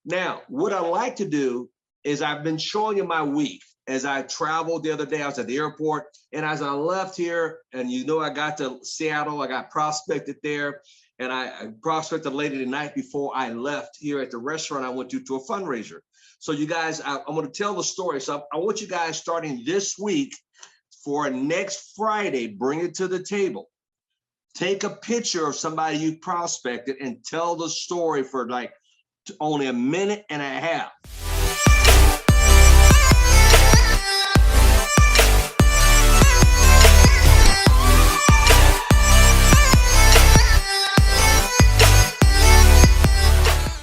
Now, what I like to do is I've been showing you my week as I traveled the other day. I was at the airport, and as I left here, and I got to Seattle, I got prospected there, and I prospected lady the night before I left here at the restaurant I went to a fundraiser. So you guys, I'm going to tell the story. So I want you guys starting this week for next Friday, bring it to the table. Take a picture of somebody you prospected and tell the story for like only a minute and a half.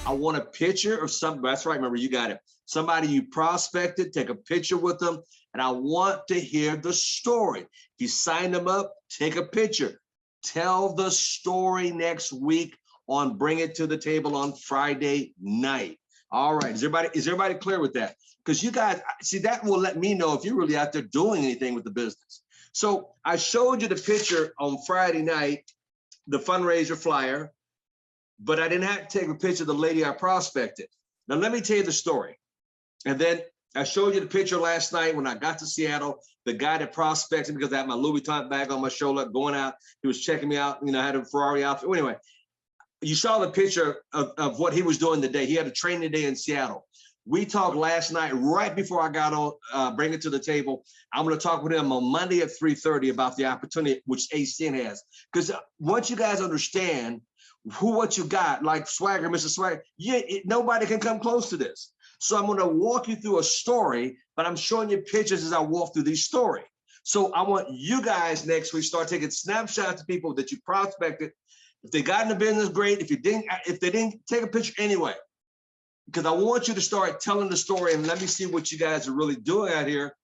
I want a picture of somebody. That's right. Remember, you got it. Somebody you prospected, take a picture with them. And I want to hear the story. If you sign them up, take a picture. Tell the story next week on Bring It to the Table on Friday night. All right. Is everybody clear with that? Because you guys, see, that will let me know if you're really out there doing anything with the business. So I showed you the picture on Friday night, the fundraiser flyer, but I didn't have to take a picture of the lady I prospected. Now, let me tell you the story. And then I showed you the picture last night when I got to Seattle, the guy that prospected because I had my Louis Vuitton bag on my shoulder going out. He was checking me out. I had a Ferrari outfit. Anyway, you saw the picture of what he was doing today. He had a training day in Seattle. We talked last night right before I got on Bring It to the Table. I'm going to talk with him on Monday at 3:30 about the opportunity which ACN has. Because once you guys understand what you got, like Swagger, Mr. Swagger, nobody can come close to this. So I'm going to walk you through a story, but I'm showing you pictures as I walk through these stories. So I want you guys next week start taking snapshots of people that you prospected. If they got in the business, great. If they didn't, take a picture anyway, because I want you to start telling the story and let me see what you guys are really doing out here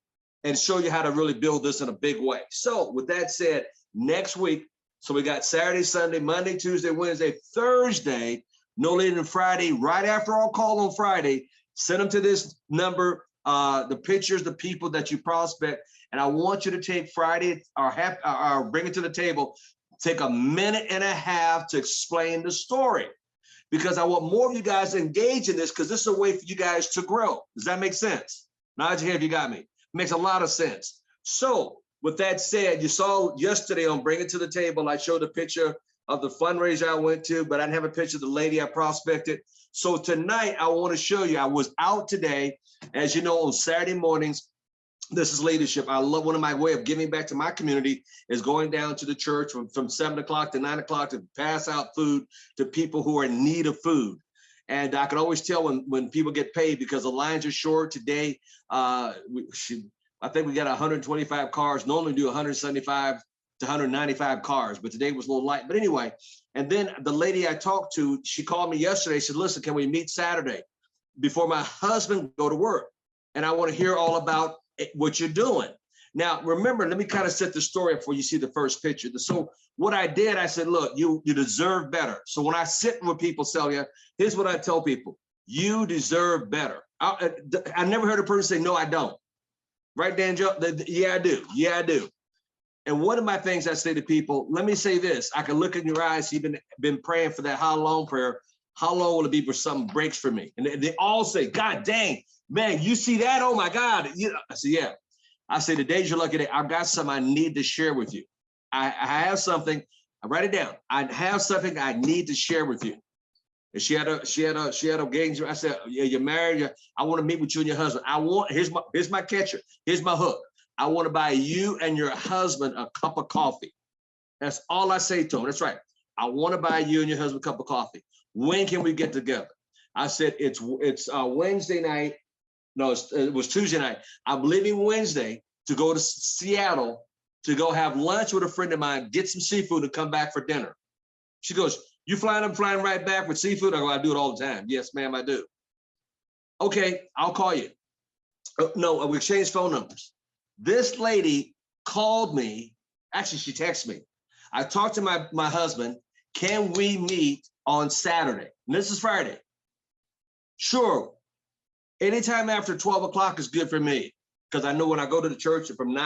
and show you how to really build this in a big way. So with that said, next week, so we got Saturday, Sunday, Monday, Tuesday, Wednesday, Thursday, no later than Friday, right after our call on Friday, send them to this number, the pictures, the people that you prospect. And I want you to take Friday or Bring It to the Table, take a minute and a half to explain the story, because I want more of you guys to engage in this, because this is a way for you guys to grow. Does that make sense? Nod your head if you got me. It makes a lot of sense. So with that said, you saw yesterday on Bring It to the Table, I showed a picture of the fundraiser I went to, but I didn't have a picture of the lady I prospected. So tonight, I want to show you, I was out today. As you know, on Saturday mornings, this is leadership. I love, one of my way of giving back to my community is going down to the church from 7 o'clock to 9 o'clock to pass out food to people who are in need of food. And I can always tell when people get paid, because the lines are short today. I think we got 125 cars. Normally do 175 to 195 cars, but today was a little light. But anyway, and then the lady I talked to, she called me yesterday. She said, listen, can we meet Saturday before my husband go to work? And I want to hear all about what you're doing. Now, remember, let me kind of set the story before you see the first picture. So what I did, I said, look, you deserve better. So when I sit with people, Celia, here's what I tell people. You deserve better. I never heard a person say, no, I don't. Right, Dan Joe? Yeah, I do. Yeah, I do. And one of my things I say to people, let me say this. I can look in your eyes. You've been praying for that how long prayer. How long will it be before something breaks for me? And they all say, God dang, man, you see that? Oh my God. I say, yeah. I say, the days you're lucky that I've got something I need to share with you. I have something, I write it down. I have something I need to share with you. And she had a engagement. I said, yeah, you're married. I want to meet with you and your husband. Here's my catcher. Here's my hook. I want to buy you and your husband a cup of coffee. That's all I say to him. That's right. I want to buy you and your husband a cup of coffee. When can we get together? I said, it's Wednesday night. No, it was Tuesday night. I'm leaving Wednesday to go to Seattle to go have lunch with a friend of mine, get some seafood and come back for dinner. She goes, you flying? I'm flying right back with seafood. I go, I do it all the time. Yes, ma'am, I do. Okay, I'll call you. No, we exchanged phone numbers. This lady called me. Actually, she texted me. I talked to my husband. Can we meet on Saturday? And this is Friday. Sure. Anytime after 12 o'clock is good for me, because I know when I go to the church from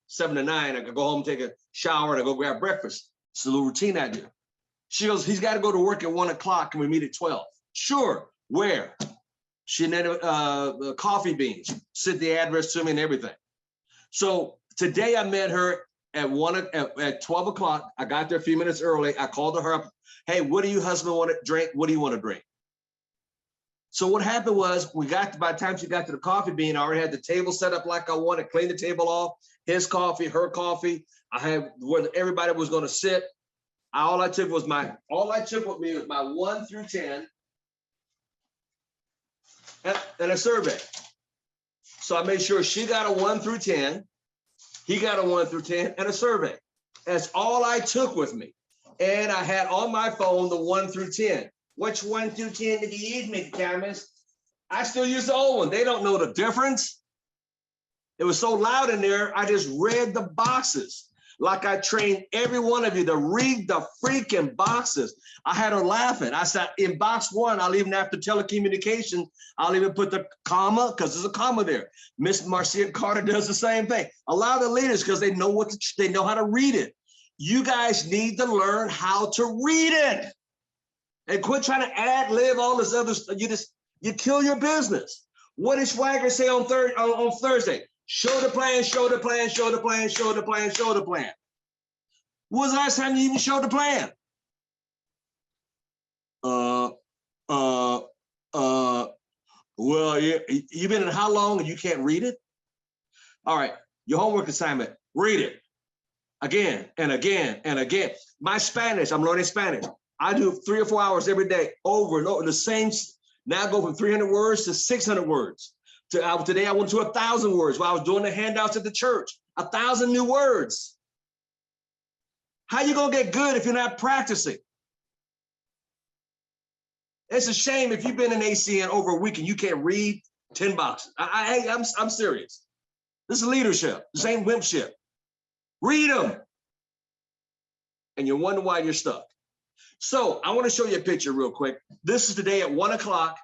7 to 9, I can go home, take a shower, and I go grab breakfast. It's a little routine I do. She goes, he's got to go to work at 1 o'clock. Can we meet at 12? Sure. Where? She netted coffee beans, sent the address to me and everything. So today I met her at 12 o'clock. I got there a few minutes early. I called her up. Hey, what do you husband want to drink? What do you want to drink? So what happened was by the time she got to the coffee bean, I already had the table set up like I wanted, cleaned the table off, his coffee, her coffee. I had where everybody was going to sit. All I took with me was my 1 through 10 and a survey. So I made sure she got a 1 through 10, he got a 1 through 10 and a survey. That's all I took with me. And I had on my phone the 1 through 10. Which 1 through 10 did you use, Mr. Thomas? I still use the old one. They don't know the difference. It was so loud in there, I just read the boxes. Like I trained every one of you to read the freaking boxes. I had her laughing. I said, in box 1, I'll even after telecommunications, I'll even put the comma, because there's a comma there. Miss Marcia Carter does the same thing. A lot of the leaders, because they know they know how to read it. You guys need to learn how to read it. And quit trying to ad-lib all this other stuff. You kill your business. What did Swagger say on Thursday? Show the plan, show the plan, show the plan, show the plan, show the plan. When was the last time you even showed the plan? Well, you've been in how long and you can't read it? All right, your homework assignment, read it again and again and again. My Spanish, I'm learning Spanish. I do 3 or 4 hours every day, over and over. The same, now I go from 300 words to 600 words. Today I went to 1,000 words while I was doing the handouts at the church. 1,000 new words. How you gonna get good if you're not practicing? It's a shame if you've been in ACN over a week and you can't read 10 boxes. I'm serious. This is leadership. This ain't wimpship. Read them. And you wonder why you're stuck. So I want to show you a picture real quick. This is today at 1 o'clock,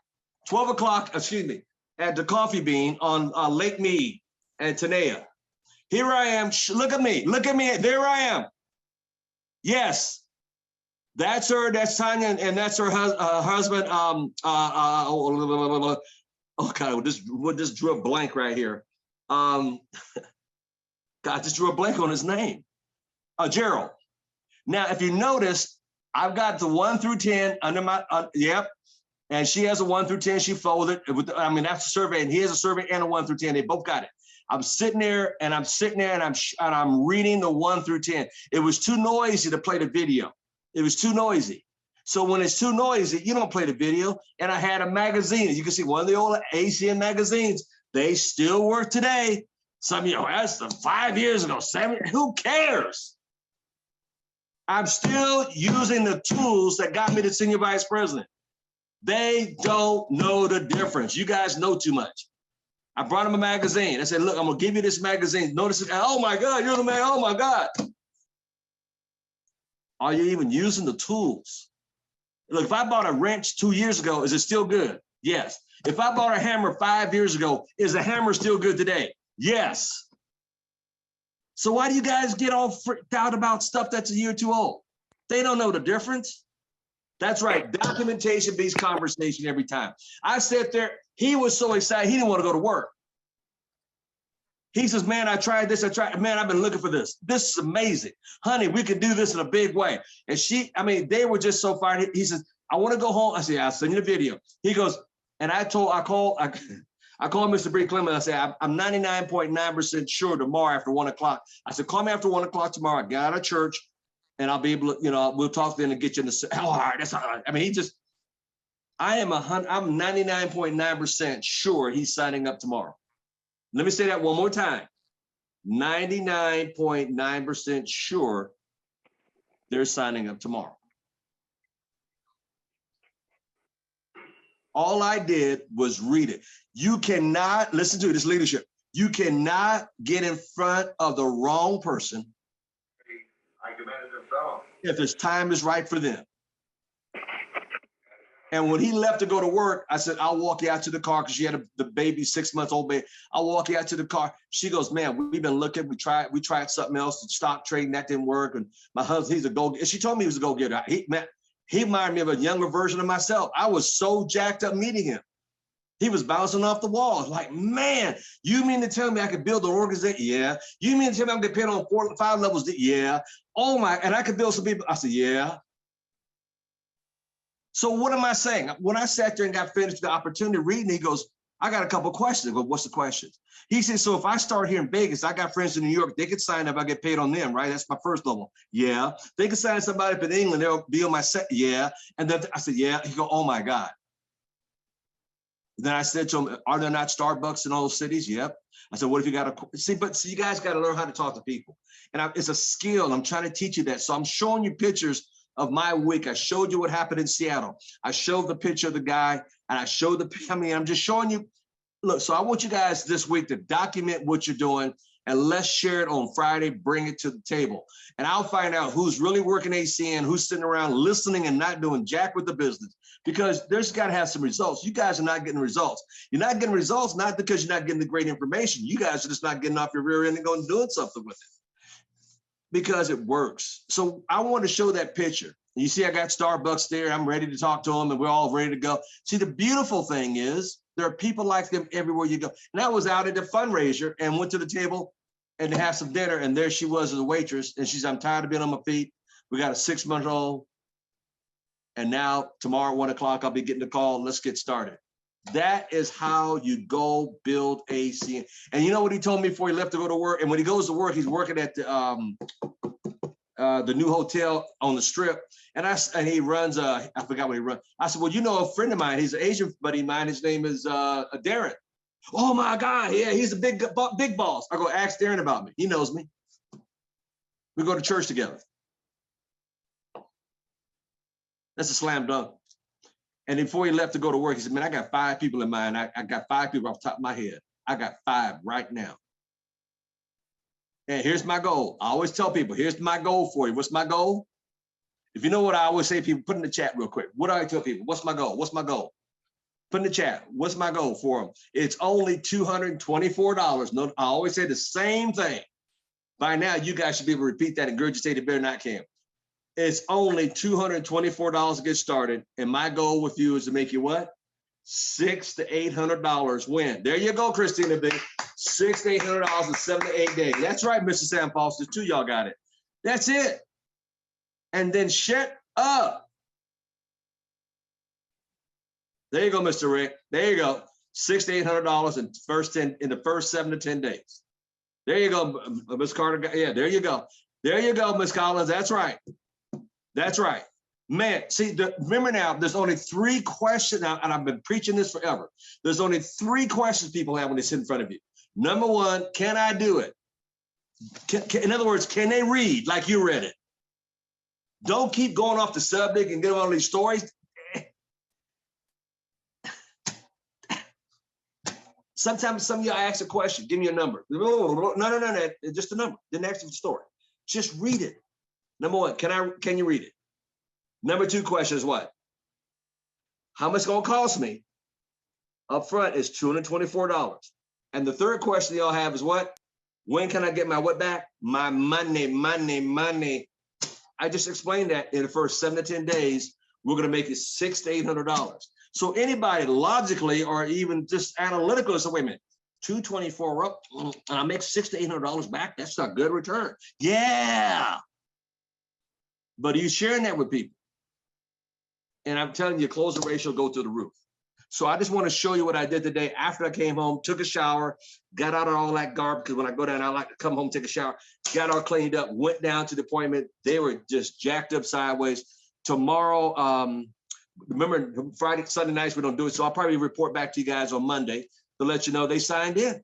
12 o'clock, excuse me, at the Coffee Bean on Lake Mead and Tenaya. Here I am. Look at me. Look at me. There I am. Yes, that's her. That's Tanya, and that's her husband. Oh God, this drew a blank right here. God, just drew a blank on his name. Gerald. Now, if you notice, I've got the 1 through 10 under my, yep. And she has a 1 through 10, she folded. That's a survey, and he has a survey and a 1 through 10. They both got it. I'm sitting there and I'm reading the 1 through 10. It was too noisy to play the video. It was too noisy. So when it's too noisy, you don't play the video. And I had a magazine. You can see one of the old ACN magazines. They still work today. Some, that's 5 years ago, 7, who cares? I'm still using the tools that got me to senior vice president. They don't know the difference. You guys know too much. I brought him a magazine. I said, look, I'm gonna give you this magazine. Notice it. Oh my God, you're the man. Oh my God. Are you even using the tools? Look, if I bought a wrench 2 years ago, is it still good? Yes. If I bought a hammer 5 years ago, is the hammer still good today? Yes. So why do you guys get all freaked out about stuff that's a year or two old? They don't know the difference. That's right. Documentation beats conversation every time. I sat there. He was so excited. He didn't want to go to work. He says, man, I tried this. Man, I've been looking for this. This is amazing. Honey, we can do this in a big way. And they were just so fired. He says, I want to go home. I said, I'll send you the video. He goes, and I called Mr. Bree Clement. I said, I'm 99.9% sure tomorrow after 1 o'clock. I said, call me after 1 o'clock tomorrow. I got out of church and I'll be able to, we'll talk then and get you in the, all right, that's all right. I'm 99.9% sure he's signing up tomorrow. Let me say that one more time. 99.9% sure they're signing up tomorrow. All I did was read it. You cannot, listen to this leadership, you cannot get in front of the wrong person if his time is right for them. And when he left to go to work, I said, I'll walk you out to the car because she had the baby, 6 months old baby. I'll walk you out to the car. She goes, man, we've been looking. We tried something else to stock trading. That didn't work. And my husband, he's a go-getter. She told me he was a go-getter. He reminded me of a younger version of myself. I was so jacked up meeting him. He was bouncing off the walls. Like, man, you mean to tell me I could build an organization? Yeah. You mean to tell me I'm going to get paid on 4 or 5 levels? Yeah. Oh my, and I could build some people. I said, yeah. So what am I saying? When I sat there and got finished the opportunity reading, he goes, I got a couple of questions. I go, what's the questions? He said, so if I start here in Vegas, I got friends in New York, they could sign up, I get paid on them, right? That's my first level. Yeah. They could sign somebody up in England, they'll be on my set. Yeah. And then I said, yeah. He go, oh my God. Then I said to him, are there not Starbucks in all those cities? Yep. I said, what if you got to see, but you guys got to learn how to talk to people. And it's a skill. I'm trying to teach you that. So I'm showing you pictures of my week. I showed you what happened in Seattle. I showed the picture of the guy and I showed I'm just showing you. Look, so I want you guys this week to document what you're doing and let's share it on Friday, bring it to the table. And I'll find out who's really working ACN, who's sitting around listening and not doing jack with the business, because there's got to have some results. You guys are not getting results. You're not getting results, not because you're not getting the great information. You guys are just not getting off your rear end and going and doing something with it because it works. So I want to show that picture. You see, I got Starbucks there. I'm ready to talk to them and we're all ready to go. See, the beautiful thing is there are people like them everywhere you go. And I was out at the fundraiser and went to the table and to have some dinner. And there she was as a waitress. And she's, I'm tired of being on my feet. We got a 6-month-old. And now tomorrow at 1 o'clock, I'll be getting the call. Let's get started. That is how you go build ACN. And you know what he told me before he left to go to work? And when he goes to work, he's working at the new hotel on the Strip. And he runs, I forgot what he runs. I said, well, you know, a friend of mine, he's an Asian buddy of mine. His name is Darren. Oh my God, yeah, he's a big boss. I go, ask Darren about me. He knows me. We go to church together. That's a slam dunk. And before he left to go to work, he said, man, I got 5 people in mind. I got 5 people off the top of my head. I got 5 right now. And here's my goal. I always tell people, here's my goal for you. What's my goal? If you know what I always say, people, put in the chat real quick. What do I tell people? What's my goal? What's my goal? Put in the chat. What's my goal for them? It's only $224. No, I always say the same thing. By now, you guys should be able to repeat that and regurgitate it better than I can. It's only $224 to get started. And my goal with you is to make you what? $600 to $800 win. There you go, Christina B. $600 to $800 in 7 to 8 days. That's right, Mr. Sam Foster, too. Y'all got it. That's it. And then shut up. There you go, Mr. Rick. There you go. $600 to $800 in the first 7 to 10 days. There you go, Miss Carter. Yeah, there you go. There you go, Miss Collins. That's right. That's right. Man, see, remember now, there's only 3 questions now, and I've been preaching this forever. There's only 3 questions people have when they sit in front of you. Number 1, can I do it? In other words, can they read like you read it? Don't keep going off the subject and getting all these stories. Sometimes some of y'all ask a question, give me a number. No, just a number. Didn't ask for the story. Just read it. Number 1, can you read it? Number 2 question is what? How much it's gonna cost me? Up front is $224. And the 3rd question y'all have is what? When can I get my what back? My money. I just explained that in the first 7 to 10 days, we're gonna make it $600 to $800. So anybody logically or even just analytical is, wait a minute, 224 up and I make $600 to $800 back. That's a good return. Yeah. But are you sharing that with people? And I'm telling you, closing ratio go through the roof. So I just want to show you what I did today after I came home, took a shower, got out of all that garbage, because when I go down, I like to come home, take a shower, got all cleaned up, went down to the appointment. They were just jacked up sideways. Tomorrow, remember Friday, Sunday nights, we don't do it. So I'll probably report back to you guys on Monday to let you know they signed in.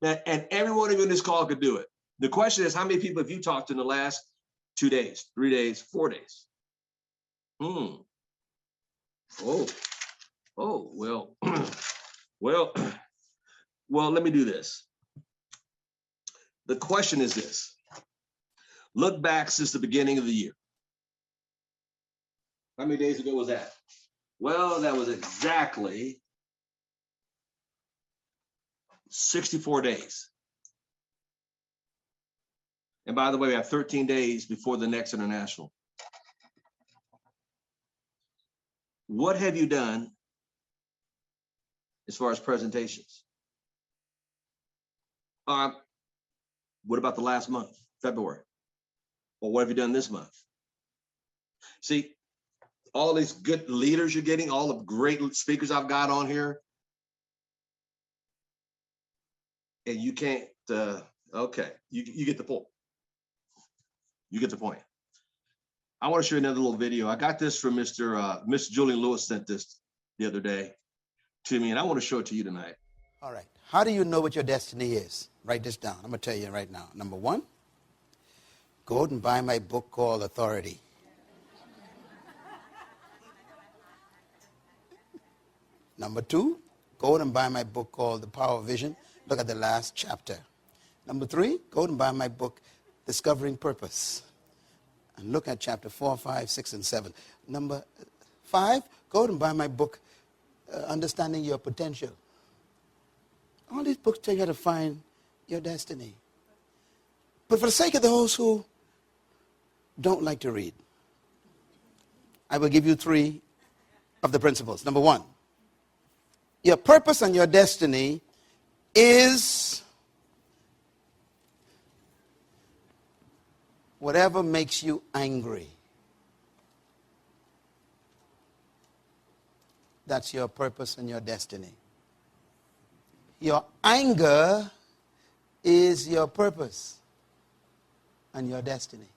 And everyone in this call could do it. The question is, how many people have you talked to in the last 2 days, 3 days, 4 days? Well, let me do this. The question is this. Look back since the beginning of the year. How many days ago was that? Well, that was exactly 64 days. And by the way, we have 13 days before the next international. What have you done as far as presentations. What about the last month, February? Or what have you done this month? See, all these good leaders you're getting, all the great speakers I've got on here, and you can't, okay, you get the point. You get the point. I want to show you another little video. I got this from Miss Julian Lewis sent this the other day to me, and I want to show it to you tonight. All right. How do you know what your destiny is? Write this down. I'm going to tell you right now. Number one, go out and buy my book called Authority. Number two, go out and buy my book called The Power of Vision. Look at the last chapter. Number three, go out and buy my book, Discovering Purpose. And look at chapter 4, 5, 6, and 7. Number 5, go out and buy my book, Understanding Your Potential. All these books tell you how to find your destiny. But for the sake of those who don't like to read, I will give you 3 of the principles. Number 1, your purpose and your destiny is whatever makes you angry. That's your purpose and your destiny. Your anger is your purpose and your destiny.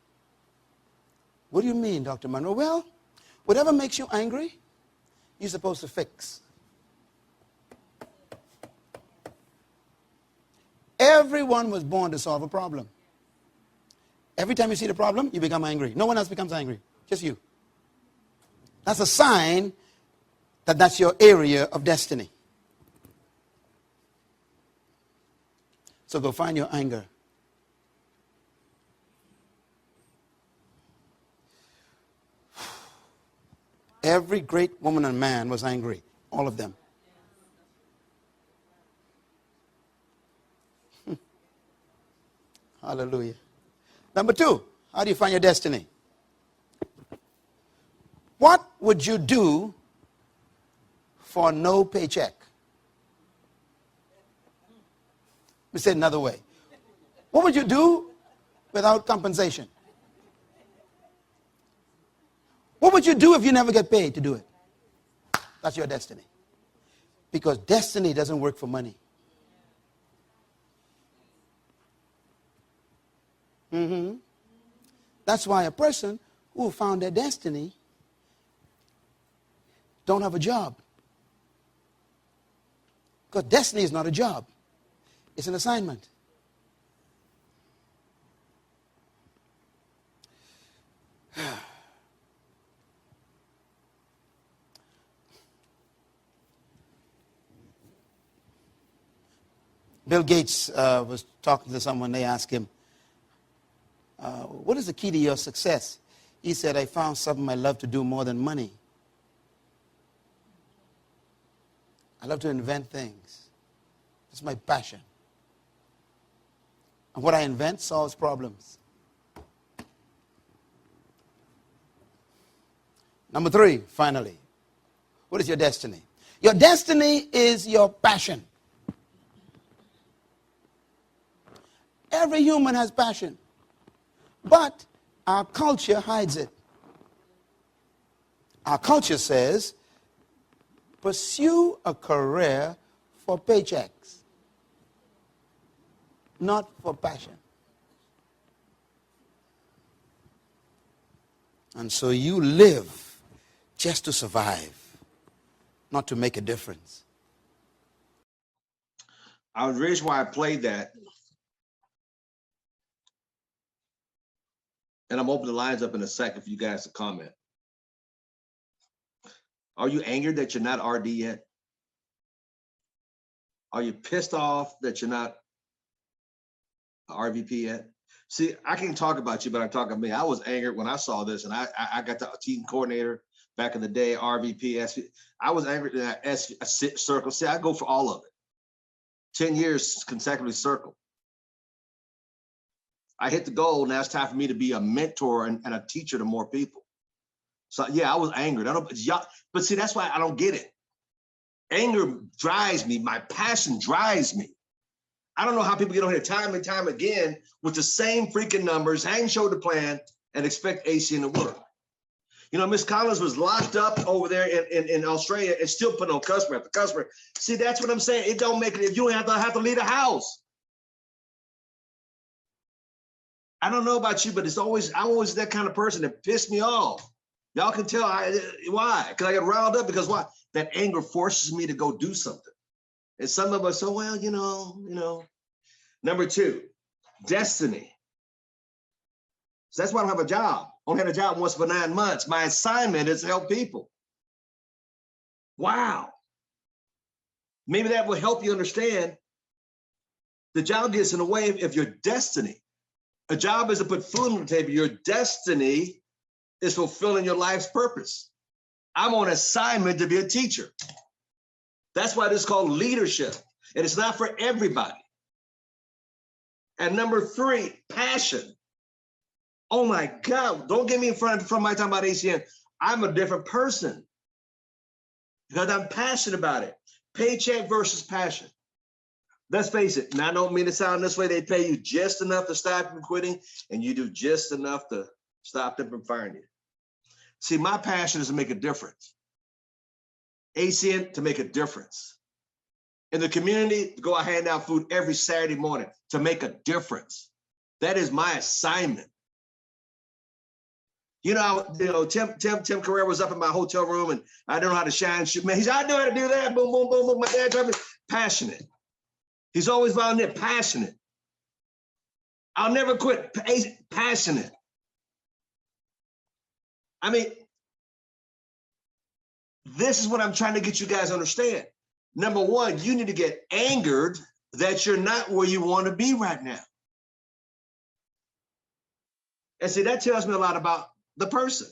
What do you mean, Dr. Monroe? Well, whatever makes you angry, you're supposed to fix. Everyone was born to solve a problem. Every time you see the problem, you become angry. No one else becomes angry, just you. That's a sign that that's your area of destiny. So go find your anger. Every great woman and man was angry, all of them. Hallelujah. Number 2, how do you find your destiny? What would you do for no paycheck? Let me say it another way. What would you do without compensation? What would you do if you never get paid to do it? That's your destiny. Because destiny doesn't work for money. That's why a person who found their destiny don't have a job. Because destiny is not a job. It's an assignment. Bill Gates was talking to someone. They asked him, what is the key to your success? He said, I found something I love to do more than money. I love to invent things. It's my passion. And what I invent solves problems. Number 3, finally. What is your destiny? Your destiny is your passion. Every human has passion. But our culture hides it. Our culture says, pursue a career for paychecks, not for passion. And so you live just to survive, not to make a difference. The reason why I played that, and I'm opening the lines up in a second for you guys to comment. Are you angered that you're not RD yet? Are you pissed off that you're not RVP yet? See, I can talk about you, but I'm talking about me. I was angered when I saw this, and I got the team coordinator back in the day, RVP, SV. I was angered in that circle. See, I go for all of it. 10 years consecutively circle. I hit the goal. Now it's time for me to be a mentor and a teacher to more people. So yeah, I was angered. But see, that's why I don't get it. Anger drives me. My passion drives me. I don't know how people get on here time and time again with the same freaking numbers, hang shoulder plan, and expect ACN to work. You know, Miss Collins was locked up over there in Australia and still putting on customer after customer. See, that's what I'm saying. It don't make it if you don't have to leave the house. I don't know about you, but I'm always that kind of person that pissed me off. Y'all can tell why. Because I get riled up because why? That anger forces me to go do something. And some of us, oh, well, you know. Number 2, destiny. So that's why I don't have a job. I only had a job once for 9 months. My assignment is to help people. Wow. Maybe that will help you understand the job gets in the way of your destiny. A job is to put food on the table. Your destiny is fulfilling your life's purpose. I'm on assignment to be a teacher. That's why this is called leadership. And it's not for everybody. And number 3, passion. Oh my God, don't get me in front of my time about ACN. I'm a different person because I'm passionate about it. Paycheck versus passion. Let's face it, and I don't mean to sound this way, they pay you just enough to stop you from quitting, and you do just enough to stop them from firing you. See, my passion is to make a difference. ACN, to make a difference. In the community, to go out hand out food every Saturday morning, to make a difference. That is my assignment. You know, Tim Carrera was up in my hotel room, and I don't know how to shine shoot. Man, I know how to do that. Boom, boom, boom, boom. My dad told me, passionate. He's always volunteer, passionate. I'll never quit, passionate. I mean, this is what I'm trying to get you guys to understand. Number 1, you need to get angered that you're not where you want to be right now. And see, that tells me a lot about the person.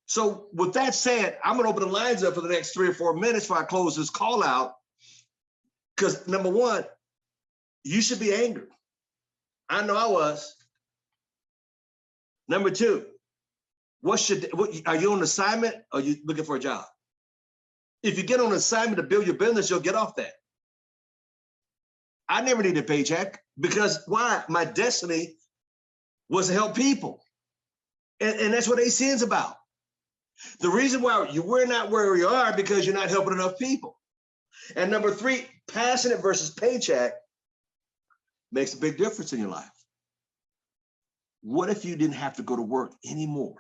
So with that said, I'm going to open the lines up for the next 3 or 4 minutes before I close this call out. Because number 1, you should be angered. I know I was. Number 2, are you on assignment or are you looking for a job? If you get on assignment to build your business, you'll get off that. I never needed a paycheck because why? My destiny was to help people. And that's what ACN's about. The reason why we're not where we are because you're not helping enough people. And number 3, passionate versus paycheck makes a big difference in your life. What if you didn't have to go to work anymore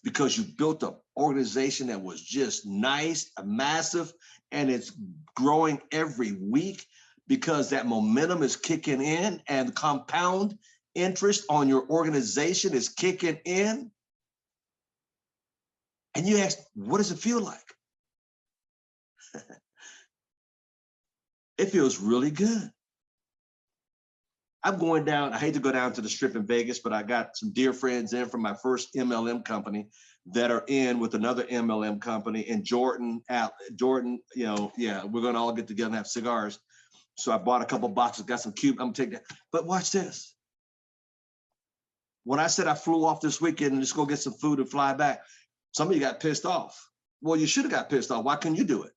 because you built an organization that was just nice, massive, and it's growing every week because that momentum is kicking in and compound interest on your organization is kicking in? And you ask, what does it feel like? It feels really good. I'm going down, I hate to go down to the Strip in Vegas, but I got some dear friends in from my first MLM company that are in with another MLM company in Jordan, you know, yeah, we're gonna all get together and have cigars. So I bought a couple boxes, got some cube, I'm gonna take that. But watch this. When I said I flew off this weekend and just go get some food and fly back, some of you got pissed off. Well, you should have got pissed off. Why couldn't you do it?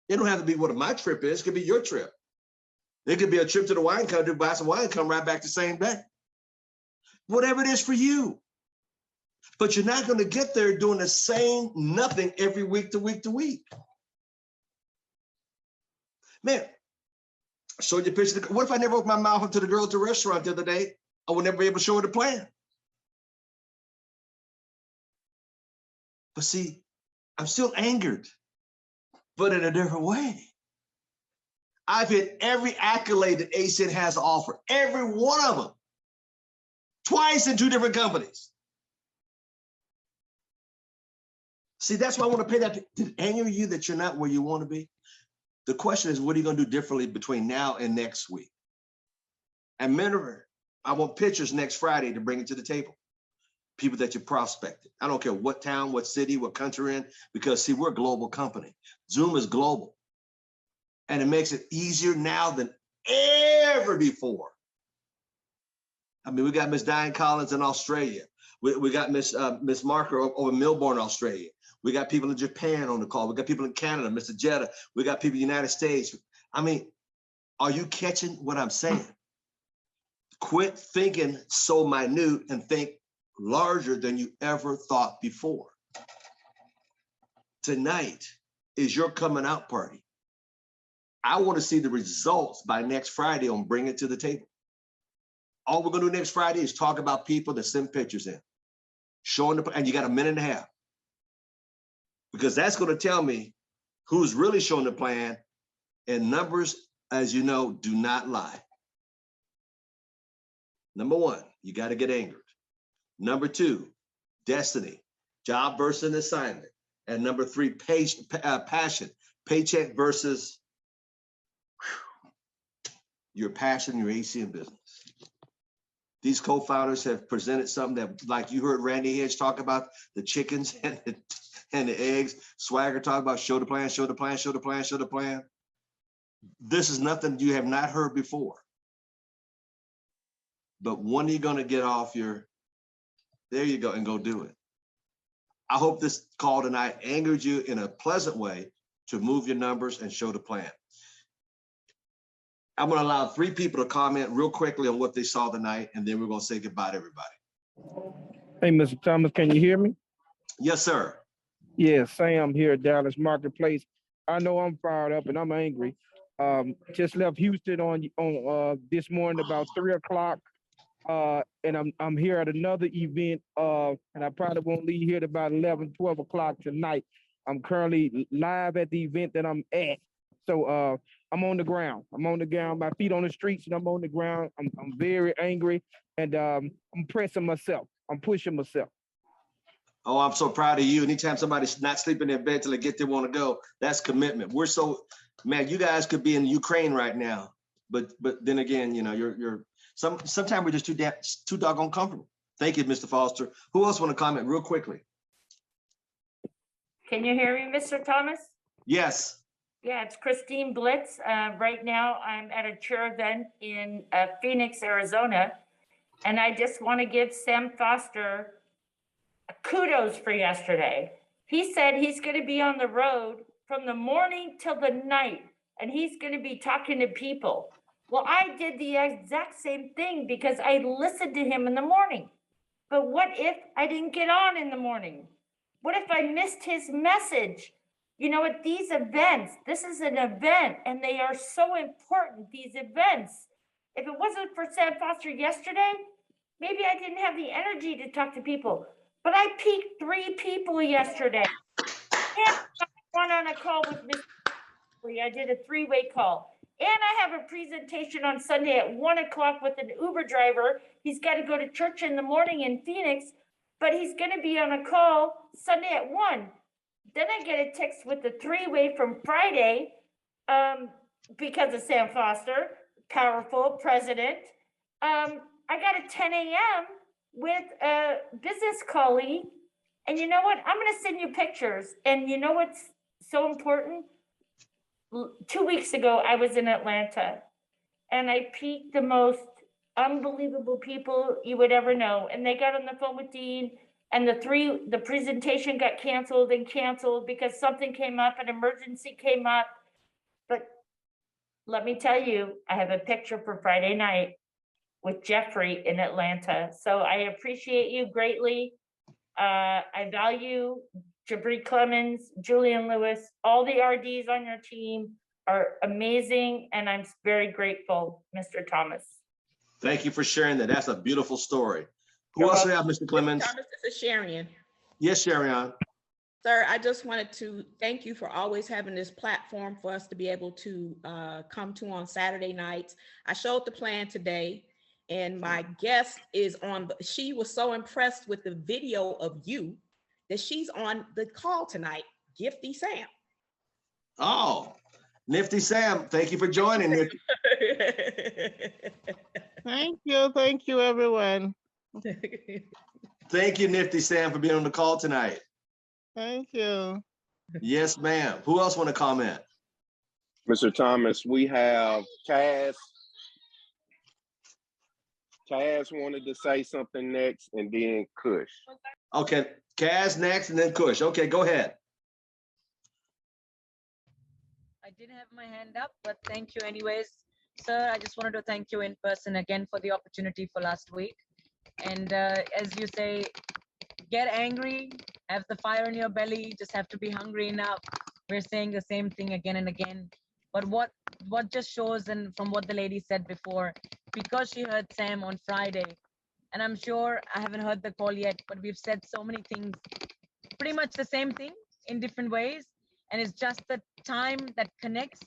It don't have to be what my trip is. It could be your trip. It could be a trip to the wine country, buy some wine, come right back the same day. Whatever it is for you. But you're not going to get there doing the same nothing every week to week to week. Man, I showed you a picture. What if I never opened my mouth up to the girl at the restaurant the other day? I would never be able to show her the plan. But see, I'm still angered, but in a different way. I've hit every accolade that ACN has to offer, every one of them, twice in 2 different companies. See, that's why I want to pay that. Did it anger you that you're not where you want to be? The question is, what are you going to do differently between now and next week? And remember, I want pictures next Friday to bring it to the table. People that you prospected. I don't care what town, what city, what country you're in, because see, we're a global company. Zoom is global. And it makes it easier now than ever before. I mean, we got Miss Diane Collins in Australia. We got Miss Marker over in Melbourne, Australia. We got people in Japan on the call. We got people in Canada, Mr. Jetta. We got people in the United States. I mean, are you catching what I'm saying? Quit thinking so minute and think larger than you ever thought before. Tonight is your coming out party. I want to see the results by next Friday on Bring It to the Table. All we're going to do next Friday is talk about people that send pictures in, showing the, and you got a minute and a half. Because that's going to tell me who's really showing the plan, and numbers, as you know, do not lie. Number one, you got to get angered. Number two, destiny, job versus assignment. And number three, passion, paycheck versus your passion, your ACM business. These co-founders have presented something that, like you heard Randy Hedge talk about the chickens and the eggs. Swagger talk about show the plan, show the plan, show the plan, show the plan. This is nothing you have not heard before. But when are you going to get off your, there you go, and go do it. I hope this call tonight angered you in a pleasant way to move your numbers and show the plan. I'm going to allow 3 people to comment real quickly on what they saw tonight, and then we're going to say goodbye to everybody. Hey, Mr. Thomas, can you hear me? Yes, sir. Yeah, Sam here at Dallas Marketplace. I know I'm fired up and I'm angry. Just left Houston on this morning about 3 o'clock. And I'm here at another event, and I probably won't leave here at about 11, 12 o'clock tonight. I'm currently live at the event that I'm at. So I'm on the ground. I'm on the ground, my feet on the streets, and I'm on the ground. I'm very angry, and I'm pressing myself. I'm pushing myself. Oh, I'm so proud of you. Anytime somebody's not sleeping in bed till they get there, want to go, that's commitment. We're so, man, you guys could be in Ukraine right now, but then again, you know, you're sometimes we're just too doggone comfortable. Thank you, Mr. Foster. Who else want to comment real quickly? Can you hear me, Mr. Thomas? Yes. Yeah, it's Christine Blitz. Right now, I'm at a chair event in Phoenix, Arizona, and I just want to give Sam Foster kudos for yesterday. He said he's going to be on the road from the morning till the night, and he's going to be talking to people. Well, I did the exact same thing because I listened to him in the morning. But what if I didn't get on in the morning? What if I missed his message? You know, at these events, this is an event, and they are so important, these events. If it wasn't for Sam Foster yesterday, maybe I didn't have the energy to talk to people. But I peaked 3 people yesterday. And I went on a call with Mr. I did a 3-way call. And I have a presentation on Sunday at 1 o'clock with an Uber driver. He's got to go to church in the morning in Phoenix, but he's going to be on a call Sunday at 1. Then I get a text with the 3-way from Friday because of Sam Foster, powerful president. I got a 10 a.m. with a business colleague. And you know what? I'm going to send you pictures. And you know what's so important? 2 weeks ago, I was in Atlanta, and I picked the most unbelievable people you would ever know. And they got on the phone with Dean, and the presentation got canceled because something came up, an emergency came up. But let me tell you, I have a picture for Friday night with Jeffrey in Atlanta. So I appreciate you greatly. I value Jabri Clemens, Julian Lewis, all the RDs on your team are amazing, and I'm very grateful, Mr. Thomas. Thank you for sharing that. That's a beautiful story. Who else do we have, Mr. Clemens? Mr. Thomas, this is Sharian. Yes, Sharian. Sir, I just wanted to thank you for always having this platform for us to be able to come to on Saturday nights. I showed the plan today, and my guest is on, she was so impressed with the video of you that she's on the call tonight, Gifty Sam. Oh, Nifty Sam, thank you for joining. Thank you, everyone. Thank you, Nifty Sam, for being on the call tonight. Thank you. Yes, ma'am. Who else want to comment? Mr. Thomas, we have Cass. Cass wanted to say something next, and then Kush. Okay, Kaz next, and then Kush. Okay, go ahead. I didn't have my hand up, but thank you anyways. Sir, I just wanted to thank you in person again for the opportunity for last week. And as you say, get angry, have the fire in your belly, just have to be hungry enough. We're saying the same thing again and again. But what just shows, and from what the lady said before, because she heard Sam on Friday, and I'm sure I haven't heard the call yet, but we've said so many things, pretty much the same thing in different ways. And it's just the time that connects.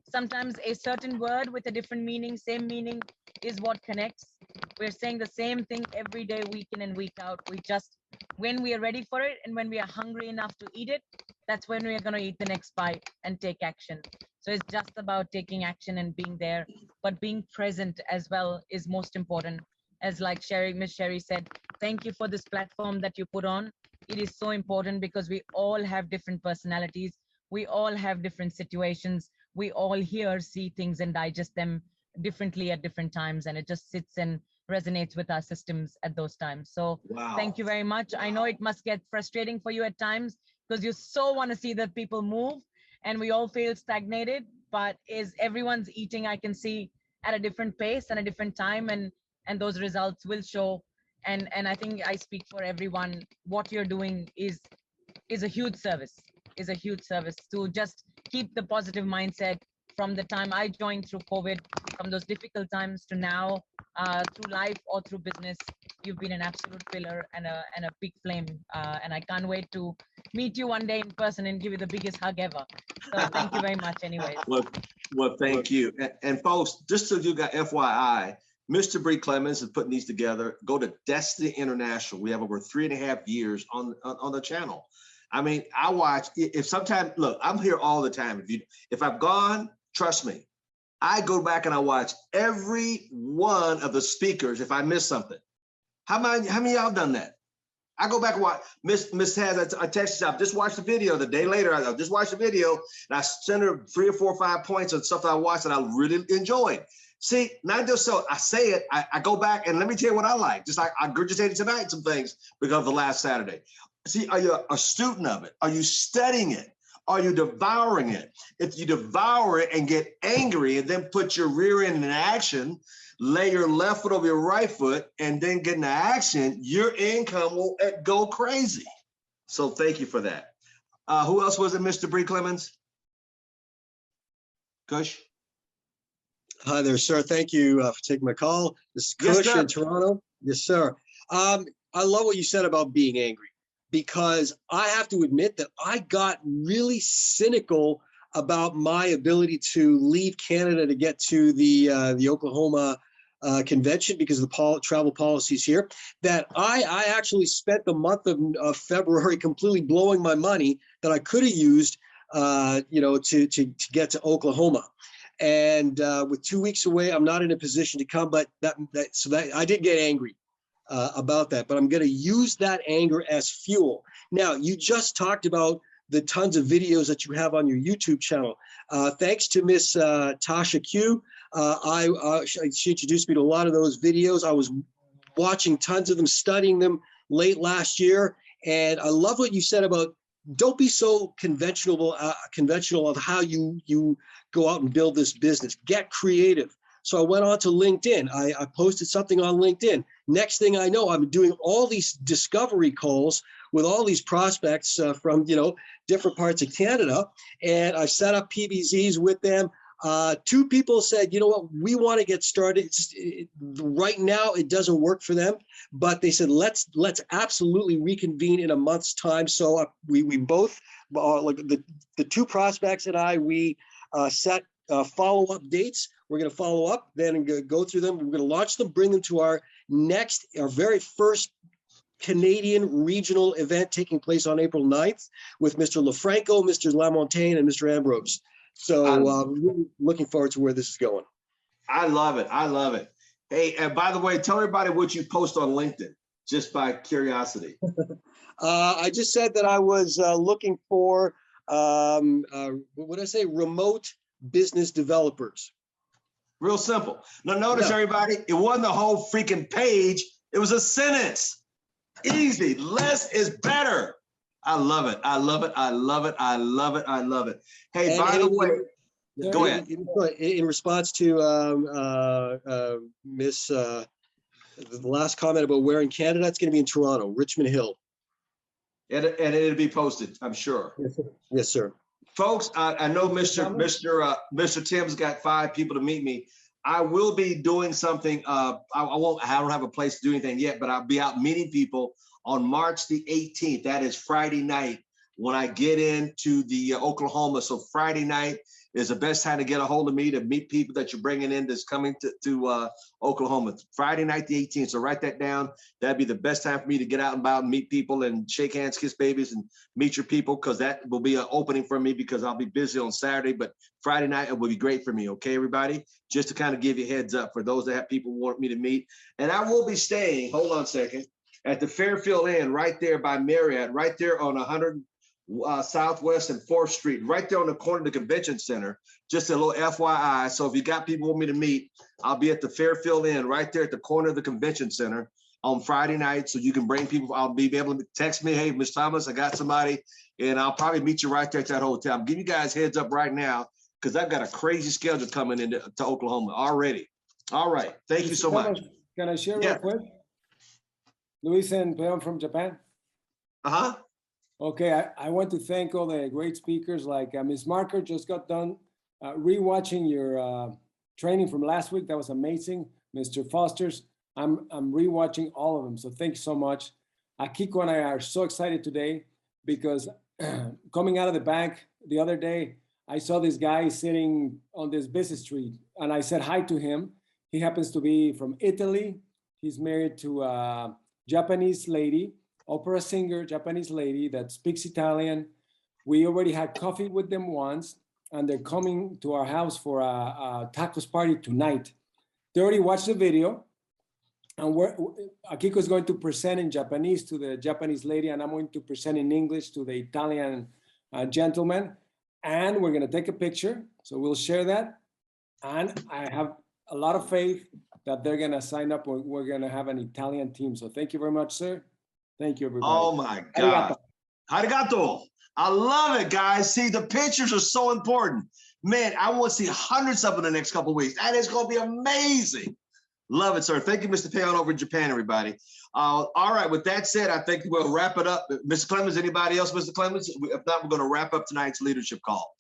Sometimes a certain word with a different meaning, same meaning, is what connects. We're saying the same thing every day, week in and week out. We just, when we are ready for it and when we are hungry enough to eat it, that's when we are going to eat the next bite and take action. So it's just about taking action and being there, but being present as well is most important. As like Miss Sherry said, thank you for this platform that you put on. It is so important because we all have different personalities. We all have different situations. We all hear, see things and digest them differently at different times. And it just sits and resonates with our systems at those times. So Thank you very much. I know it must get frustrating for you at times because you so want to see that people move and we all feel stagnated, but is everyone's eating, I can see, at a different pace and a different time, and those results will show. And I think I speak for everyone. What you're doing is a huge service, to just keep the positive mindset from the time I joined through COVID, from those difficult times to now, through life or through business. You've been an absolute pillar and a big flame. And I can't wait to meet you one day in person and give you the biggest hug ever. So thank you very much anyways. Well, thank you. And folks, just so you got FYI, Mr. Bree Clemens is putting these together. Go to Destiny International. We have over 3.5 years on the channel. I mean, I watch, if sometimes, look, I'm here all the time. If I've gone, trust me, I go back and I watch every one of the speakers if I miss something. How many of y'all done that? I go back and watch. Miss has, I text her, just watch the video. The day later, I just watch the video and I send her 3 or 4 or 5 points of stuff that I watched that I really enjoyed. See, not just so I say it, I go back and let me tell you what I like. Just like I regurgitated tonight some things because of the last Saturday. See, are you a student of it? Are you studying it? Are you devouring it? If you devour it and get angry and then put your rear end in action, lay your left foot over your right foot, and then get into action, your income will go crazy. So thank you for that. Who else was it, Mr. Bree Clemens? Kush? Hi there, sir. Thank you for taking my call. This is Kush in Toronto. Yes, sir. I love what you said about being angry, because I have to admit that I got really cynical about my ability to leave Canada to get to the Oklahoma convention because of the travel policies here, that I actually spent the month of February completely blowing my money that I could have used, to get to Oklahoma. And with 2 weeks away, I'm not in a position to come, but that I did get angry about that, but I'm going to use that anger as fuel. Now, you just talked about the tons of videos that you have on your YouTube channel. Thanks to Miss Tasha Q, she introduced me to a lot of those videos. I was watching tons of them, studying them late last year. And I love what you said about don't be so conventional of how you go out and build this business. Get creative. So I went on to LinkedIn. I posted something on LinkedIn. Next thing I know, I'm doing all these discovery calls with all these prospects from different parts of Canada, and I set up PBZs with them. 2 people said, you know what, we want to get started. Right now, it doesn't work for them, but they said let's absolutely reconvene in a month's time. So we both, like the 2 prospects and I, we set follow-up dates. We're going to follow up, then go through them. We're going to launch them, bring them to our very first Canadian regional event taking place on April 9th with Mr. LaFranco, Mr. Lamontagne, and Mr. Ambrose. So really looking forward to where this is going. I love it. I love it. Hey, and by the way, tell everybody what you post on LinkedIn, just by curiosity. I just said that I was looking for, what did I say? Remote business developers. Real simple. Now notice, everybody, it wasn't the whole freaking page. It was a sentence. Easy. Less is better. I love it. I love it. I love it. I love it. I love it. Hey, And- by the and- way, go ahead. In response to Miss the last comment about where in Canada, it's going to be in Toronto, Richmond Hill. And it'll be posted, I'm sure. Yes, sir. Yes, sir. Folks, I know Mr. Tim's got 5 people to meet me. I will be doing something. I don't have a place to do anything yet, but I'll be out meeting people on March the 18th. That is Friday night when I get into the Oklahoma. So Friday night is the best time to get a hold of me to meet people that you're bringing in that's coming to Oklahoma. Friday night, the 18th. So write that down. That'd be the best time for me to get out and about and meet people and shake hands, kiss babies, and meet your people, because that will be an opening for me because I'll be busy on Saturday. But Friday night, it will be great for me. Okay, everybody? Just to kind of give you a heads up for those that have people who want me to meet. And I will be staying, hold on a second, at the Fairfield Inn right there by Marriott, right there on 100 Southwest and 4th Street, right there on the corner of the convention center. Just a little FYI. So if you got people who want me to meet, I'll be at the Fairfield Inn right there at the corner of the convention center on Friday night. So you can bring people. I'll be able to text me, hey, Ms. Thomas, I got somebody, and I'll probably meet you right there at that hotel. I'm giving you guys heads up right now because I've got a crazy schedule coming into Oklahoma already. All right. Thank you so much. Can I share Yeah. real quick? Luis and Peon from Japan. Uh-huh. Okay, I want to thank all the great speakers. Like Ms. Marker just got done rewatching your training from last week. That was amazing. Mr. Foster's, I'm rewatching all of them. So thank you so much. Akiko and I are so excited today because coming out of the bank the other day, I saw this guy sitting on this busy street and I said hi to him. He happens to be from Italy. He's married to a Japanese lady, opera singer, Japanese lady that speaks Italian. We already had coffee with them once, and they're coming to our house for a tacos party tonight. They already watched the video, and Akiko is going to present in Japanese to the Japanese lady, and I'm going to present in English to the Italian gentleman. And we're going to take a picture, so we'll share that. And I have a lot of faith that they're going to sign up. We're going to have an Italian team. So thank you very much, sir. Thank you, everybody. Oh my God. Arigato. I love it, guys. See, the pictures are so important. Man, I want to see hundreds of them in the next couple of weeks. That is going to be amazing. Love it, sir. Thank you, Mr. Peon over in Japan, everybody. All right, with that said, I think we'll wrap it up. Mr. Clemens, anybody else, Mr. Clemens? If not, we're going to wrap up tonight's leadership call.